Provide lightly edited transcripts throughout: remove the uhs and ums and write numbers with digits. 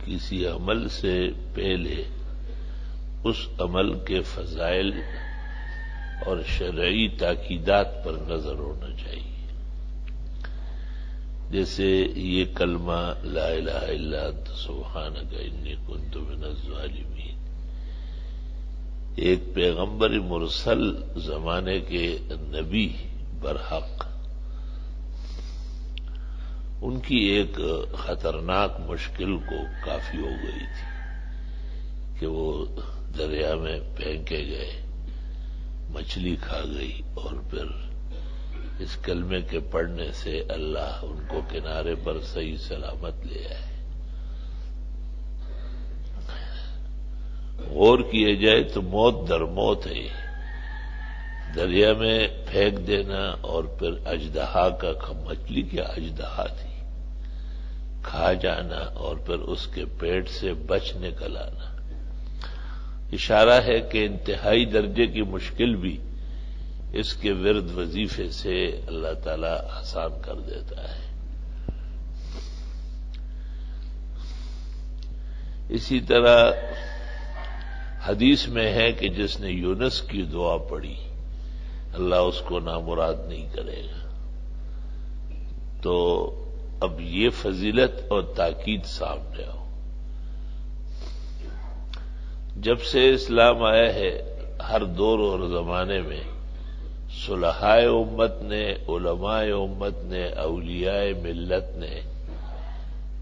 کسی عمل سے پہلے اس عمل کے فضائل اور شرعی تاکیدات پر نظر ہونا چاہیے. جیسے یہ کلمہ لا الہ الا انت سبحانک انی کنت من الظالمین، ایک پیغمبر مرسل زمانے کے نبی برحق ان کی ایک خطرناک مشکل کو کافی ہو گئی تھی کہ وہ دریا میں پھینکے گئے، مچھلی کھا گئی، اور پھر اس کلمے کے پڑھنے سے اللہ ان کو کنارے پر صحیح سلامت لے آئے. غور کیے جائے تو موت در موت ہے، دریا میں پھینک دینا اور پھر اژدہا کا مچھلی کیا اژدہا تھی کھا جانا اور پھر اس کے پیٹ سے بچ نکل آنا، اشارہ ہے کہ انتہائی درجے کی مشکل بھی اس کے ورد وظیفے سے اللہ تعالی آسان کر دیتا ہے. اسی طرح حدیث میں ہے کہ جس نے یونس کی دعا پڑھی اللہ اس کو نامراد نہیں کرے گا. تو اب یہ فضیلت اور تاکید سامنے آؤ. جب سے اسلام آیا ہے ہر دور اور زمانے میں صلحائے امت نے، علماء امت نے، اولیاء ملت نے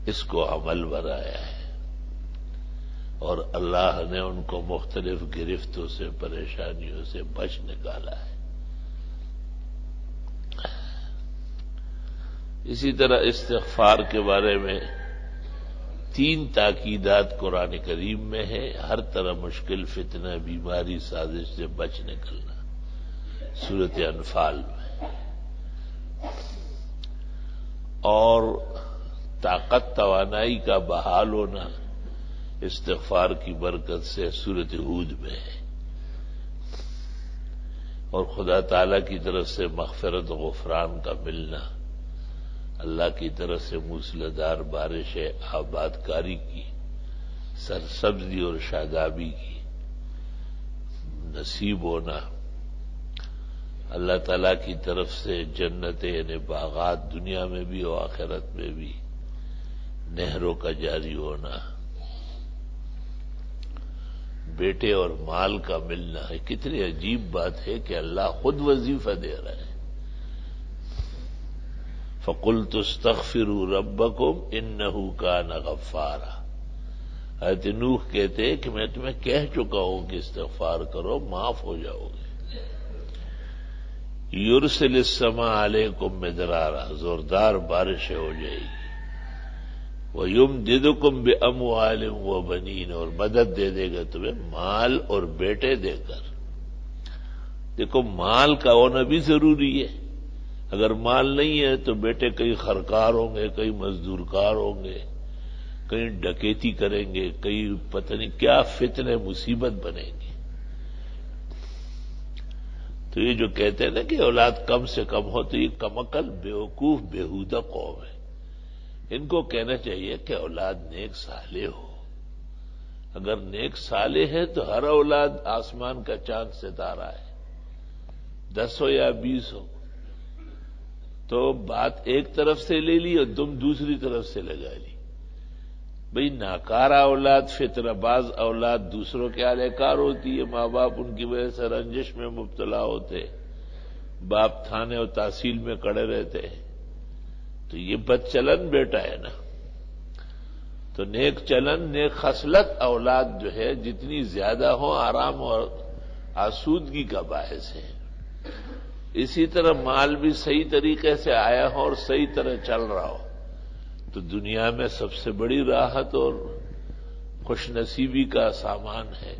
اس کو عمل بنایا ہے اور اللہ نے ان کو مختلف گرفتوں سے، پریشانیوں سے بچ نکالا ہے. اسی طرح استغفار کے بارے میں 3 تاکیدات قرآن کریم میں ہیں. ہر طرح مشکل، فتنہ، بیماری، سازش سے بچ نکلنا سورۃ انفال میں، اور طاقت توانائی کا بحال ہونا استغفار کی برکت سے سورۃ ہود میں ہے، اور خدا تعالی کی طرف سے مغفرت و غفران کا ملنا، اللہ کی طرف سے موسلادھار بارش آباد کاری کی، سرسبزی اور شادابی کی نصیب ہونا، اللہ تعالی کی طرف سے جنت یعنی باغات دنیا میں بھی اور آخرت میں بھی، نہروں کا جاری ہونا، بیٹے اور مال کا ملنا ہے. کتنی عجیب بات ہے کہ اللہ خود وظیفہ دے رہا ہے. فَقُلْتُ اسْتَغْفِرُوا رَبَّكُمْ إِنَّهُ كَانَ غَفَّارًا. حضرت نوح کہتے کہ میں تمہیں کہہ چکا ہوں کہ استغفار کرو، معاف ہو جاؤ گے. یرسل السماء علیکم مدرارا، زوردار بارشیں ہو جائے گی. وَيُمْدِدُكُمْ بِأَمْوَالٍ وَبَنِينَ، اور مدد دے دے گا تمہیں مال اور بیٹے دے کر. دیکھو مال کا ہونا بھی ضروری ہے. اگر مال نہیں ہے تو بیٹے کئی خرکار ہوں گے، کئی مزدور کار ہوں گے، کئی ڈکیتی کریں گے، کئی پتہ نہیں کیا فتنے مصیبت بنیں گے. تو یہ جو کہتے ہیں نا کہ اولاد کم سے کم ہو، تو یہ کم عقل بیوقوف بےہودہ قوم ہے. ان کو کہنا چاہیے کہ اولاد نیک صالح ہو. اگر نیک صالح ہے تو ہر اولاد آسمان کا چاند ستارہ ہے، 10 ہو یا 20 ہو. تو بات ایک طرف سے لے لی اور تم دوسری طرف سے لگا لی. بھئی ناکارہ اولاد، فتنہ باز اولاد دوسروں کے اہل کار ہوتی ہے. ماں باپ ان کی وجہ سے رنجش میں مبتلا ہوتے، باپ تھانے اور تحصیل میں کڑے رہتے ہیں. تو یہ بد چلن بیٹا ہے نا. تو نیک چلن، نیک خصلت اولاد جو ہے جتنی زیادہ ہو آرام اور آسودگی کا باعث ہے. اسی طرح مال بھی صحیح طریقے سے آیا ہو اور صحیح طرح چل رہا ہو تو دنیا میں سب سے بڑی راحت اور خوش نصیبی کا سامان ہے.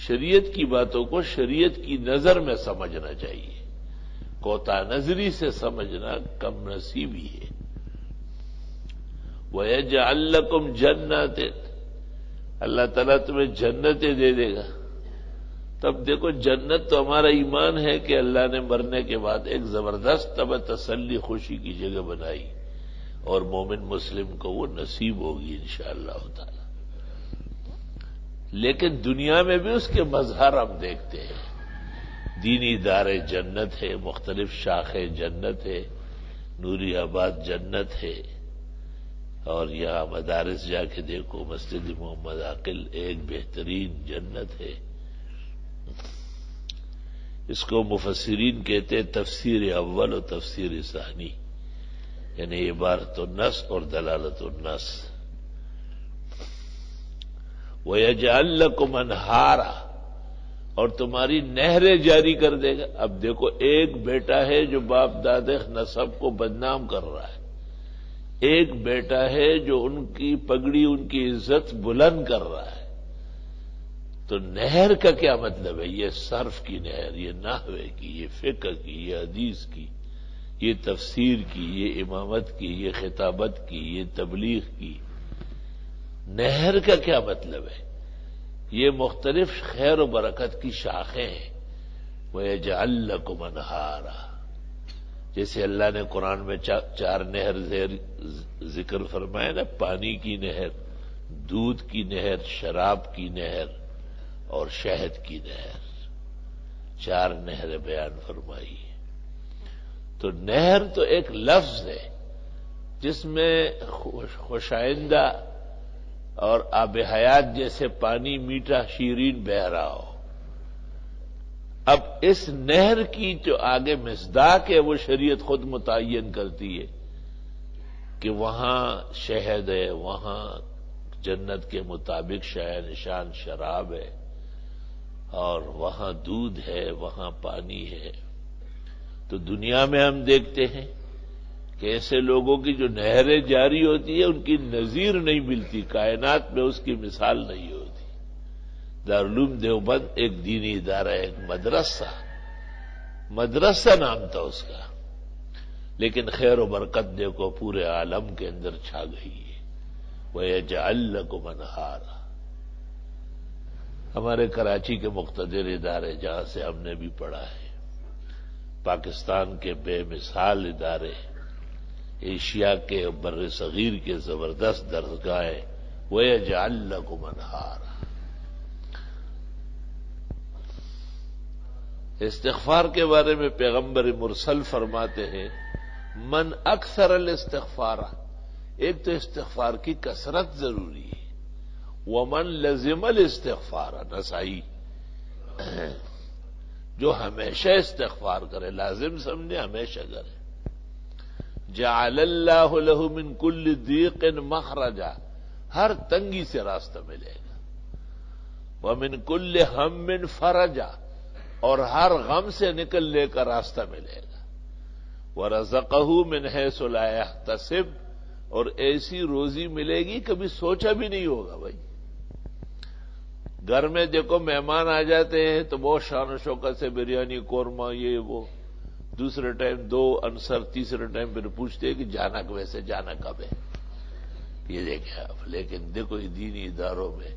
شریعت کی باتوں کو شریعت کی نظر میں سمجھنا چاہیے. کوتا نظری سے سمجھنا کم نصیبی ہے. وَيَجْعَلْ لَكُمْ جَنَّاتٍ، اللہ تعالیٰ تمہیں جنتیں دے دے گا. تب دیکھو جنت تو ہمارا ایمان ہے کہ اللہ نے مرنے کے بعد ایک زبردست تسلی خوشی کی جگہ بنائی، اور مومن مسلم کو وہ نصیب ہوگی انشاءاللہ تعالی۔ لیکن دنیا میں بھی اس کے مظہر ہم دیکھتے ہیں، دینی ادارے جنت ہے، مختلف شاخیں جنت ہے، نوری آباد جنت ہے، اور یہاں مدارس جا کے دیکھو، مسجد محمد عاقل ایک بہترین جنت ہے۔ اس کو مفسرین کہتے ہیں تفسیر اول و تفسیر ثانی، یعنی عبارت النص اور دلالت النص۔ وَيَجْعَلْ لَكُمْ أَنْهَارًا، اور تمہاری نہریں جاری کر دے گا۔ اب دیکھو، ایک بیٹا ہے جو باپ دادے نسب کو بدنام کر رہا ہے، ایک بیٹا ہے جو ان کی پگڑی، ان کی عزت بلند کر رہا ہے، تو نہر کا کیا مطلب ہے؟ یہ صرف کی نہر، یہ نحوے کی، یہ فقہ کی، یہ حدیث کی، یہ تفسیر کی، یہ امامت کی، یہ خطابت کی، یہ تبلیغ کی۔ نہر کا کیا مطلب ہے؟ یہ مختلف خیر و برکت کی شاخیں ہیں۔ وَيَجْعَلْ لَكُمْ أَنْهَارًا، جیسے اللہ نے قرآن میں چار نہر ذکر فرمایا نا، پانی کی نہر، دودھ کی نہر، شراب کی نہر اور شہد کی نہر، چار نہریں بیان فرمائی۔ تو نہر تو ایک لفظ ہے جس میں خوشائندہ اور آب حیات جیسے پانی میٹھا شیرین بہہ رہا ہو۔ اب اس نہر کی جو آگے مصداق ہے وہ شریعت خود متعین کرتی ہے کہ وہاں شہد ہے، وہاں جنت کے مطابق شہ نشان شراب ہے، اور وہاں دودھ ہے، وہاں پانی ہے۔ تو دنیا میں ہم دیکھتے ہیں کہ ایسے لوگوں کی جو نہریں جاری ہوتی ہے ان کی نظیر نہیں ملتی، کائنات میں اس کی مثال نہیں ہوتی۔ دارالعلوم دیوبند ایک دینی ادارہ ہے، ایک مدرسہ نام تھا اس کا، لیکن خیر و برکت دیکھو پورے عالم کے اندر چھا گئی ہے۔ وَيَجْعَلْ لَكُمْ أَنْهَارًا، ہمارے کراچی کے مقتدر ادارے جہاں سے ہم نے بھی پڑھا ہے، پاکستان کے بے مثال ادارے، ایشیا کے بر صغیر کے زبردست درسگاہیں، وَيَجْعَلْ لَكُمْ أَنْهَارًا۔ استغفار کے بارے میں پیغمبر مرسل فرماتے ہیں، من اکثر الاستغفار، ایک تو استغفار کی کثرت ضروری ہے، ومن لزم الاستغفار، نسائی، جو ہمیشہ استغفار کرے، لازم سمجھے ہمیشہ کرے، جعل اللہ لہ من کل ضیق مخرجا، ہر تنگی سے راستہ ملے گا، ومن کل ہم فرجا، اور ہر غم سے نکلنے کا راستہ ملے گا، وَرَزَقَهُ مِنْ حَيْثُ لَا يَحْتَسِبُ، اور ایسی روزی ملے گی کبھی سوچا بھی نہیں ہوگا۔ بھائی گھر میں دیکھو مہمان آ جاتے ہیں تو بہت شان و شوکت سے بریانی، قورمہ، یہ وہ، دوسرے ٹائم دو انصر، تیسرے ٹائم پھر پوچھتے ہیں کہ جانا ویسے جانا کب ہے، یہ دیکھیں آپ۔ لیکن دیکھو یہ دینی اداروں میں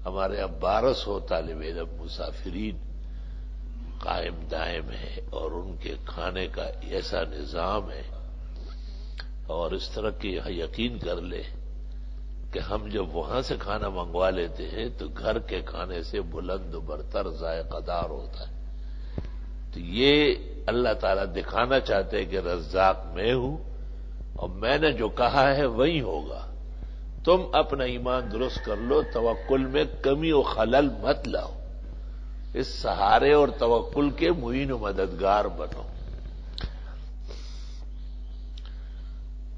ہمارے اب 1200 طالب علم مسافرین قائم دائم ہے، اور ان کے کھانے کا ایسا نظام ہے، اور اس طرح کی یقین کر لے کہ ہم جب وہاں سے کھانا منگوا لیتے ہیں تو گھر کے کھانے سے بلند و برتر ذائقہ دار ہوتا ہے۔ تو یہ اللہ تعالیٰ دکھانا چاہتے ہیں کہ رزاق میں ہوں، اور میں نے جو کہا ہے وہی ہوگا، تم اپنا ایمان درست کر لو، توکل میں کمی و خلل مت لاؤ، اس سہارے اور توکل کے معین و مددگار بنو۔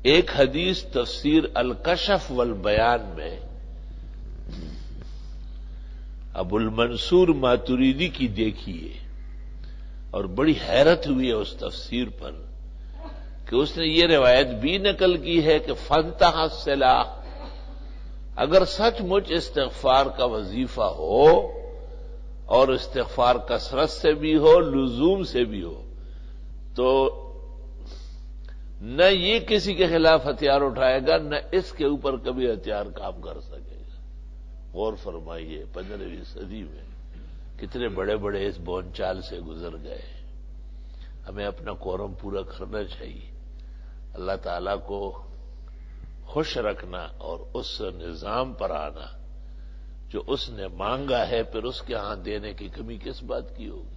ایک حدیث تفسیر الکشف والبیان میں ابو المنصور ماتریدی کی دیکھیے، اور بڑی حیرت ہوئی ہے اس تفسیر پر کہ اس نے یہ روایت بھی نقل کی ہے کہ فانتہا الصلاح، اگر سچ مچ استغفار کا وظیفہ ہو اور استغفار کثرت سے بھی ہو، لزوم سے بھی ہو، تو نہ یہ کسی کے خلاف ہتھیار اٹھائے گا، نہ اس کے اوپر کبھی ہتھیار کام کر سکے گا۔ غور فرمائیے 15ویں صدی میں کتنے بڑے بڑے اس بون چال سے گزر گئے۔ ہمیں اپنا قورم پورا کرنا چاہیے، اللہ تعالیٰ کو خوش رکھنا اور اس نظام پر آنا جو اس نے مانگا ہے، پھر اس کے ہاں دینے کی کمی کس بات کی ہوگی؟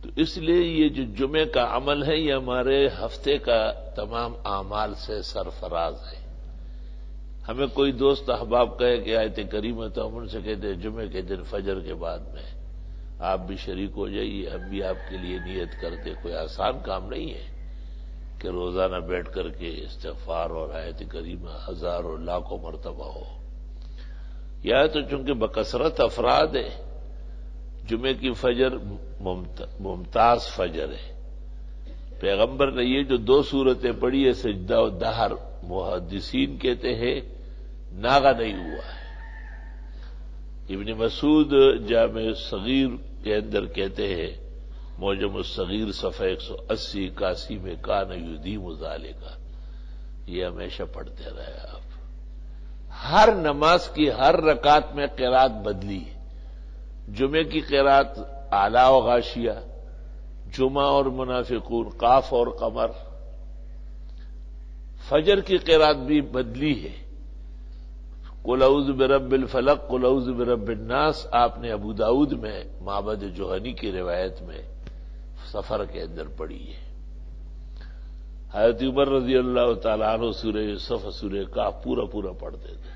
تو اس لیے یہ جو جمعے کا عمل ہے یہ ہمارے ہفتے کا تمام اعمال سے سرفراز ہے۔ ہمیں کوئی دوست احباب کہے کہ آیت کریمہ، تو ہم ان سے کہتے ہیں جمعے کے دن فجر کے بعد میں آپ بھی شریک ہو جائیے، ہم بھی آپ کے لیے نیت کرتے۔ کوئی آسان کام نہیں ہے کہ روزانہ بیٹھ کر کے استغفار اور آیت کریمہ ہزاروں لاکھوں مرتبہ ہو۔ یا تو چونکہ بکثرت افراد ہے، جمعے کی فجر ممتاز فجر ہے۔ پیغمبر نے یہ جو دو صورتیں پڑھی ہے، سجدہ و دہر، محدثین کہتے ہیں ناغہ نہیں ہوا ہے۔ ابن مسعود جامع صغیر کے اندر کہتے ہیں، معجم الصغیر صفحہ 180 81 میں، کان یدیم ذالک، یہ ہمیشہ پڑھتے رہے آپ۔ ہر نماز کی ہر رکعت میں قرات بدلی ہے۔ جمعے کی قرات اعلی و غاشیہ، جمعہ اور منافقون، قاف اور قمر۔ فجر کی قرات بھی بدلی ہے، قل اعوذ برب الفلق، قل اعوذ برب الناس، آپ نے ابو داؤد میں معبد جوہنی کی روایت میں سفر کے اندر پڑھی ہے۔ حضرت عمر رضی اللہ تعالیٰ عنہ سورہ یوسف، سورہ کہف پورا پڑھتے تھے۔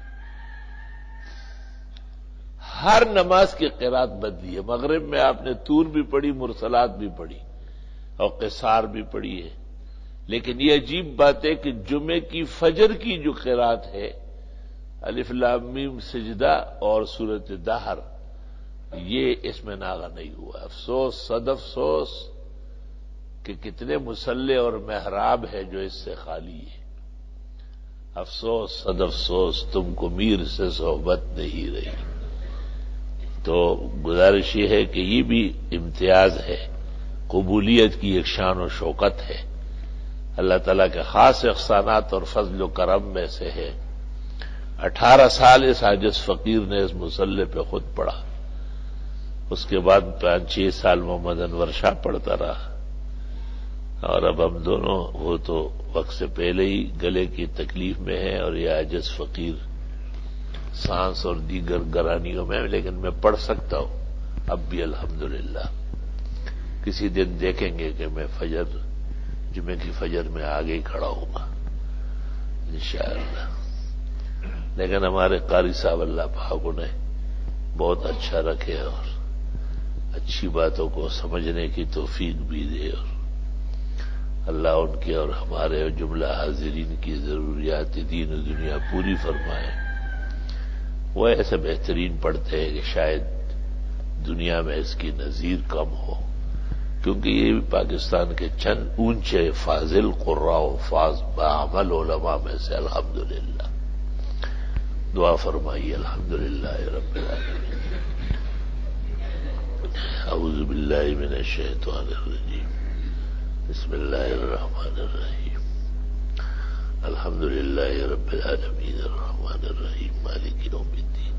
ہر نماز کی قرات بدلی ہے۔ مغرب میں آپ نے طور بھی پڑھی، مرسلات بھی پڑھی اور قصار بھی پڑھی ہے، لیکن یہ عجیب بات ہے کہ جمعے کی فجر کی جو قرات ہے، الف لام میم سجدہ اور سورۃ دہر، یہ اس میں ناغہ نہیں ہوا۔ افسوس، صد افسوس کہ کتنے مصلی اور محراب ہے جو اس سے خالی ہے۔ افسوس، صد افسوس، تم کو میر سے صحبت نہیں رہی۔ تو گزارش یہ ہے کہ یہ بھی امتیاز ہے، قبولیت کی ایک شان و شوکت ہے، اللہ تعالیٰ کے خاص احسانات اور فضل و کرم میں سے ہے۔ 18 سال اس عاجز فقیر نے اس مصلی پہ خود پڑھا، اس کے بعد 5-6 سال محمد انور شاہ پڑھتا رہا، اور اب ہم دونوں، وہ تو وقت سے پہلے ہی گلے کی تکلیف میں ہے اور یہ عاجز فقیر سانس اور دیگر گرانیوں میں، لیکن میں پڑھ سکتا ہوں اب بھی الحمدللہ۔ کسی دن دیکھیں گے کہ میں جمعے کی فجر میں آگے ہی کھڑا ہوں گا انشاءاللہ۔ لیکن ہمارے قاری صاحب اللہ پاک انہیں بہت اچھا رکھے اور اچھی باتوں کو سمجھنے کی توفیق بھی دے، اور اللہ ان کے اور ہمارے اور جملہ حاضرین کی ضروریات دین و دنیا پوری فرمائے۔ وہ ایسے بہترین پڑھتے ہیں کہ شاید دنیا میں اس کی نظیر کم ہو، کیونکہ یہ بھی پاکستان کے چند اونچے فاضل قراء و فاض بعمل علماء میں سے الحمدللہ۔ دعا فرمائیے الحمدللہ رب العالمین۔ اعوذ باللہ من الشیطان الرجیم، بسم اللہ الرحمن الرحیم، الحمدللہ رب العالمین الرحمن الرحیم مالک یوم الدین،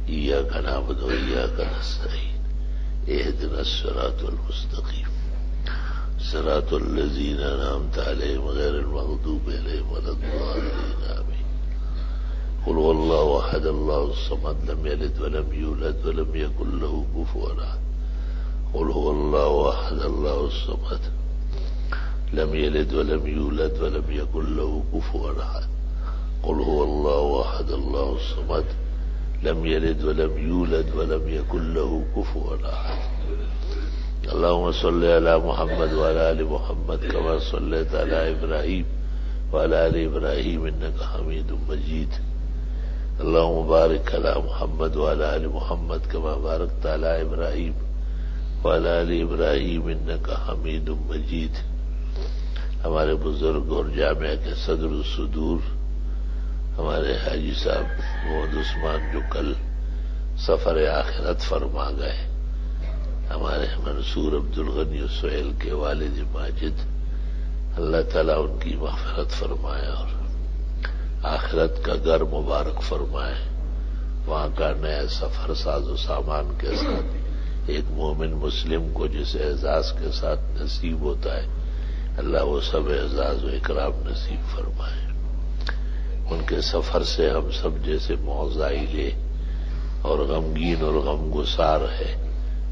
ایاک نعبد و ایاک نستعین، اہدنا الصراط المستقیم، صراط الذین انعمت علیہم غیر المغضوب علیہم ولا الضالین آمین۔ قل هو الله احد الله الصمد لم يلد ولم يولد ولم يكن له كفوا احد۔ قل هو الله احد الله الصمد لم يلد ولم يولد ولم يكن له كفوا احد۔ قل هو الله احد الله الصمد لم يلد ولم يولد ولم يكن له كفوا احد۔ اللهم صل على محمد وعلى ال محمد كما صليت على ابراهيم وعلى ال ابراهيم انك حميد مجيد۔ اللهم بارك على محمد وعلى ال محمد كما باركت على ابراهيم وعلى ال ابراهيم انك حميد مجيد۔ ہمارے بزرگ اور جامعہ کے صدر الصدور ہمارے حاجی صاحب محمد عثمان جو کل سفر آخرت فرما گئے، ہمارے منصور عبد الغنی سہیل کے والد ماجد، اللہ تعالیٰ ان کی مغفرت فرمائے اور آخرت کا گھر مبارک فرمائے، وہاں کا نیا سفر ساز و سامان کے ساتھ ایک مومن مسلم کو جس اعزاز کے ساتھ نصیب ہوتا ہے، اللہ وہ سب اعزاز و اکرام نصیب فرمائے۔ کے سفر سے ہم سب جیسے موزائلے اور غمگین اور غم گسار ہے،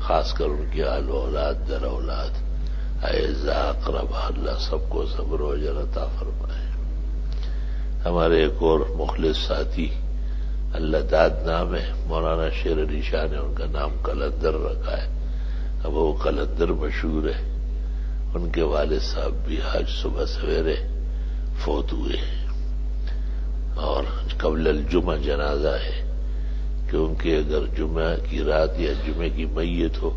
خاص کر ان کی آل و اولاد در اولاد، اعزاء اقربا، اللہ سب کو صبر و اجر عطا فرمائے۔ ہمارے ایک اور مخلص ساتھی، اللہ داد نام ہے، مولانا شیر علی شاہ نے ان کا نام قلندر رکھا ہے، اب وہ قلندر مشہور ہے، ان کے والد صاحب بھی آج صبح سویرے فوت ہوئے اور قبل الجمعہ جنازہ ہے، کیونکہ اگر جمعہ کی رات یا جمعے کی میت ہو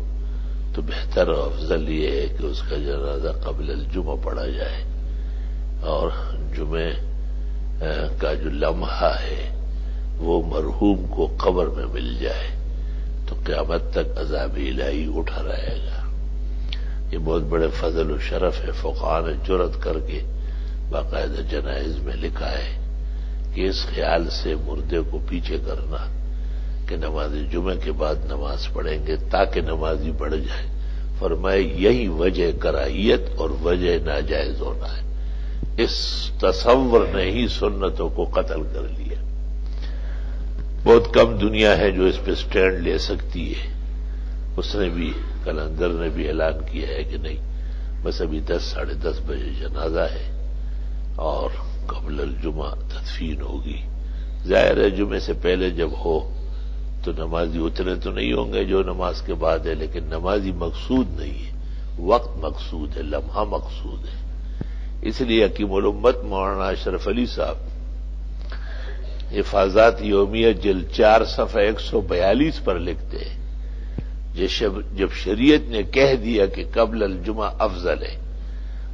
تو بہتر و افضل یہ ہے کہ اس کا جنازہ قبل الجمعہ پڑھا جائے، اور جمعے کا جو لمحہ ہے وہ مرحوم کو قبر میں مل جائے تو قیامت تک عذاب الہی اٹھا رہے گا۔ یہ بہت بڑے فضل و شرف ہے، فقہاء نے جرأت کر کے باقاعدہ جنائز میں لکھا ہے کہ اس خیال سے مردے کو پیچھے کرنا کہ نماز جمعہ کے بعد نماز پڑھیں گے تاکہ نمازی بڑھ جائے، فرمائے یہی وجہ کراہیت اور وجہ ناجائز ہونا ہے، اس تصور نے ہی سنتوں کو قتل کر لیا۔ بہت کم دنیا ہے جو اس پہ سٹینڈ لے سکتی ہے، اس نے بھی قلندر نے بھی اعلان کیا ہے کہ نہیں، بس ابھی 10 بجے جنازہ ہے اور قبل الجمعہ تدفین ہوگی۔ ظاہر ہے جمعے سے پہلے جب ہو تو نمازی اتنے تو نہیں ہوں گے جو نماز کے بعد ہے، لیکن نمازی مقصود نہیں ہے، وقت مقصود ہے، لمحہ مقصود ہے۔ اس لیے حکیم الامت مولانا اشرف علی صاحب حفاظات یومیہ جلد 4 صفحہ 142 پر لکھتے ہیں، جب شریعت نے کہہ دیا کہ قبل الجمعہ افضل ہے،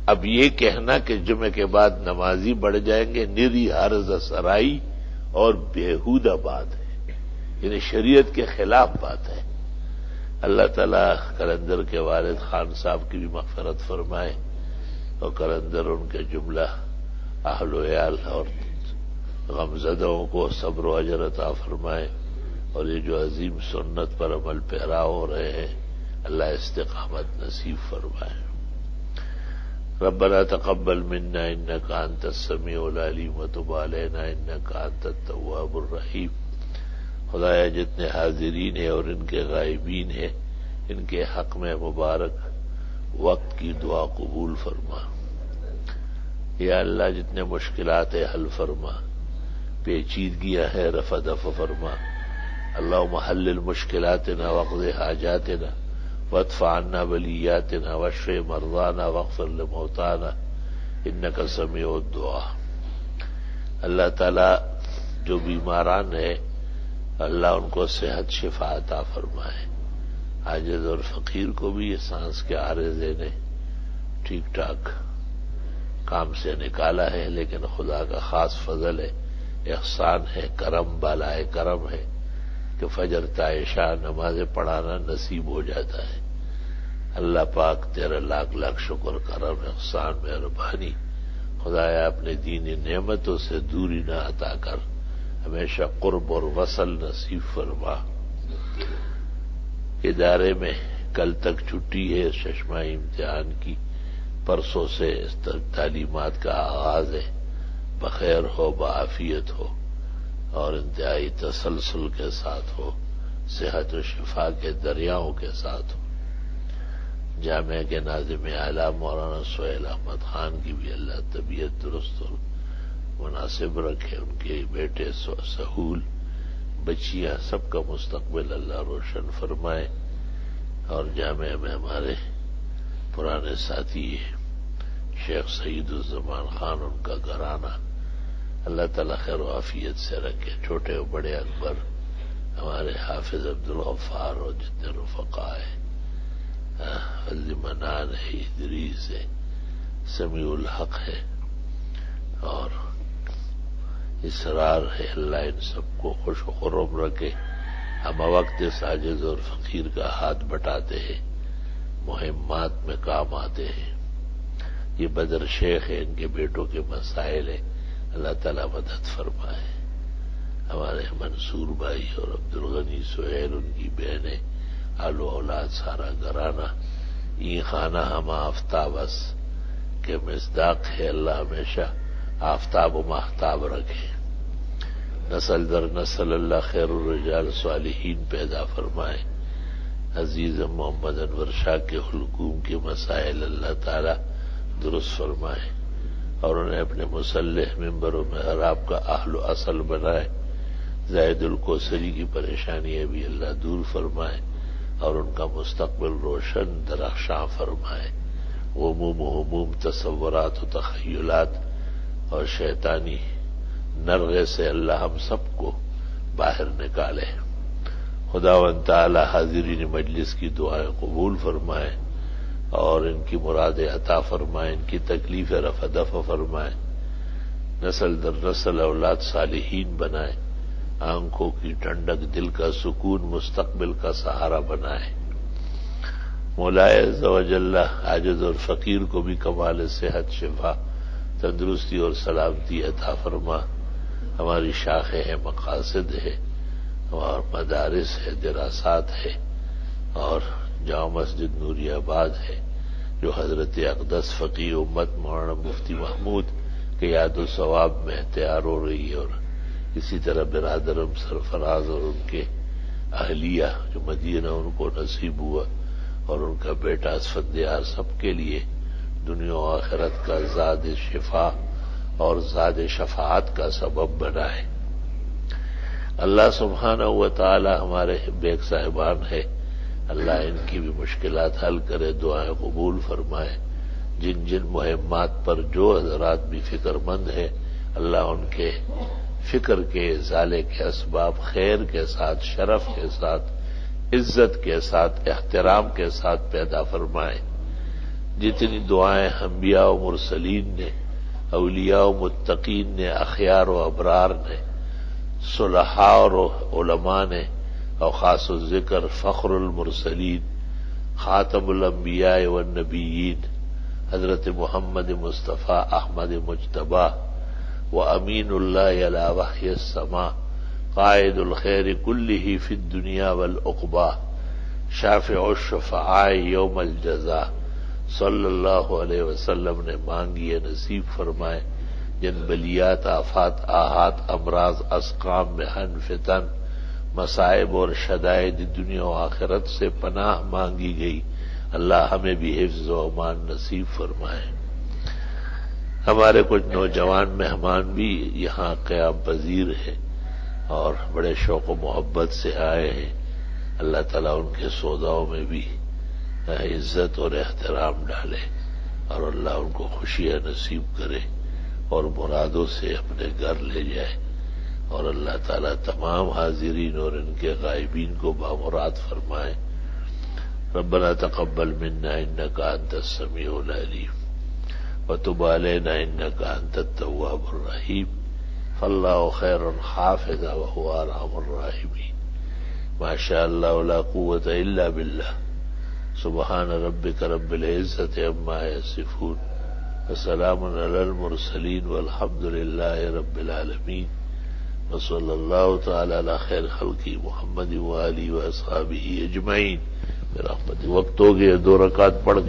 اب یہ کہنا کہ جمعے کے بعد نمازی بڑھ جائیں گے نری عرض سرائی اور بیہودہ بات ہے، یعنی شریعت کے خلاف بات ہے۔ اللہ تعالیٰ قلندر کے والد خان صاحب کی بھی مغفرت فرمائے اور قلندر ان کے جملہ اہل و عیال اور غمزدوں کو صبر و اجر عطا فرمائے، اور یہ جو عظیم سنت پر عمل پیرا ہو رہے ہیں اللہ استقامت نصیب فرمائے۔ ربنا تقبل منا انك انت السميع العليم وتب علينا انك انت التواب الرحيم۔ خدایا جتنے حاضرین ہیں اور ان کے غائبین ہیں ان کے حق میں مبارک وقت کی دعا قبول فرما۔ یا اللہ جتنے مشکلات ہیں حل فرما، پیچیدگیاں ہیں رفع دفع فرما۔ اللہم حلل مشکلاتنا واقض حاجاتنا وادفع عنا بلیاتنا واشف مرضانا واغفر لموتانا انک سمیع الدعاء۔ اللہ تعالی جو بیماران ہیں اللہ ان کو صحت شفا عطا فرمائے۔ عاجز اور فقیر کو بھی یہ سانس کے عارضے نے ٹھیک ٹھاک کام سے نکالا ہے، لیکن خدا کا خاص فضل ہے، احسان ہے، کرم بالائے کرم ہے کہ فجر تا عشاء نمازیں پڑھانا نصیب ہو جاتا ہے۔ اللہ پاک تیرا لاکھ لاکھ شکر، کرم، احسان، مہربانی۔ خدایا اپنے دینی نعمتوں سے دوری نہ عطا کر، ہمیشہ قرب اور وصل نصیب فرما۔ ادارے میں کل تک چھٹی ہے ششمائی امتحان کی، پرسوں سے تعلیمات کا آغاز ہے، بخیر ہو، بعافیت ہو اور انتہائی تسلسل کے ساتھ ہو، صحت و شفا کے دریاؤں کے ساتھ ہو۔ جامعہ کے ناظم اعلیٰ مولانا سہیل احمد خان کی بھی اللہ طبیعت درست اور مناسب رکھے، ان کے بیٹے سہول، بچیاں، سب کا مستقبل اللہ روشن فرمائے، اور جامعہ میں ہمارے پرانے ساتھی شیخ سعید الزمان خان ان کا گھرانہ اللہ تعالیٰ خیر و عافیت سے رکھے، چھوٹے و بڑے اکبر، ہمارے حافظ عبدالغفار اور جتنے رفقاء ہیں، فضل منان ہے، ادریس ہے، سمیع الحق ہے اور اسرار ہے، اللہ ان سب کو خوش و خرم رکھے۔ ہم وقت اس عاجز اور فقیر کا ہاتھ بٹاتے ہیں، مہمات میں کام آتے ہیں۔ یہ بدر شیخ ہے، ان کے بیٹوں کے مسائل ہیں، اللہ تعالیٰ مدد فرمائے۔ ہمارے منصور بھائی اور عبدالغنی سہیل ان کی بہنیں، آل و اولاد، سارا گھرانہ، یہ خانہ ہم آفتابس کے مصداق ہے، اللہ ہمیشہ آفتاب و ماہتاب رکھے۔ نسل در نسل اللہ خیر الرجال صالحین پیدا فرمائے. عزیز محمد انور شاہ کے حلقوم کے مسائل اللہ تعالی درست فرمائے اور انہیں اپنے مصلح ممبر و محراب کا اہل و اصل بنائے. زاہد الکوثری کی پریشانیاں بھی اللہ دور فرمائے اور ان کا مستقبل روشن درخشاں فرمائے. غموم و ہموم، تصورات و تخیلات اور شیطانی نرغے سے اللہ ہم سب کو باہر نکالے. خداوند تعالی حاضرین مجلس کی دعائیں قبول فرمائے اور ان کی مرادیں عطا فرمائے، ان کی تکلیف رفع دفع فرمائے. نسل در نسل اولاد صالحین بنائے. آنکھوں کی ٹھنڈک، دل کا سکون، مستقبل کا سہارا بنائے. مولا عز و جل عاجز اور فقیر کو بھی کمال صحت، شفا، تندرستی اور سلامتی عطا فرما. ہماری شاخیں ہیں، مقاصد ہے اور مدارس ہے، دراسات ہے اور جامع مسجد نوری آباد ہے جو حضرت اقدس فقیہ امت مولانا مفتی محمود کے یاد و ثواب میں تیار ہو رہی ہے. اور اسی طرح برادرم سرفراز اور ان کے اہلیہ جو مدینہ ان کو نصیب ہوا اور ان کا بیٹا اسفندیار، سب کے لیے دنیا و آخرت کا زاد شفا اور زاد شفاعت کا سبب بنائے. اللہ سبحانہ و تعالی ہمارے بیگ صاحبان ہے، اللہ ان کی بھی مشکلات حل کرے، دعائیں قبول فرمائے. جن جن مہمات پر جو حضرات بھی فکر مند ہے، اللہ ان کے فکر کے ازالے کے اسباب خیر کے ساتھ، شرف کے ساتھ، عزت کے ساتھ، احترام کے ساتھ پیدا فرمائے. جتنی دعائیں انبیاء و مرسلین نے، اولیاء و متقین نے، اخیار و ابرار نے، صلحاء اور علماء نے، اور خاص الذکر فخر المرسلین خاتم الانبیاء والنبیین حضرت محمد مصطفیٰ احمد مجتبیٰ و امین اللہ علی وحی السماء قائد الخیر کلہ فی الدنیا والعقبیٰ شافع الشفعاء یوم الجزاء صلی اللہ علیہ وسلم نے مانگی ہے، نصیب فرمائے. جن بلیات، آفات، آحات، امراض، اسقام، محن، فتن، مصائب اور شدائد دنیا و آخرت سے پناہ مانگی گئی، اللہ ہمیں بھی حفظ و امان نصیب فرمائے. ہمارے کچھ نوجوان مہمان بھی یہاں قیام پذیر ہیں اور بڑے شوق و محبت سے آئے ہیں. اللہ تعالیٰ ان کے سوداؤں میں بھی عزت اور احترام ڈالے اور اللہ ان کو خوشیاں نصیب کرے اور مرادوں سے اپنے گھر لے جائے. اور اللہ تعالیٰ تمام حاضرین اور ان کے غائبین کو بامراد فرمائے. ربنا تقبل منا انك انت السميع العليم وتب علينا انك انت التواب الرحيم فالله خير حافظا وهو ارحم الراحمين. ما شاء الله لا قوة الا بالله. سبحان ربك رب العزة عما يصفون وسلام على المرسلين والحمد لله رب العالمين وصلی اللہ تعالی علی خیر خلقی محمد وآلہ واصحابہ اجمعین برحمتہ. وقت ہو گیا، 2 رکعت پڑھ گئے.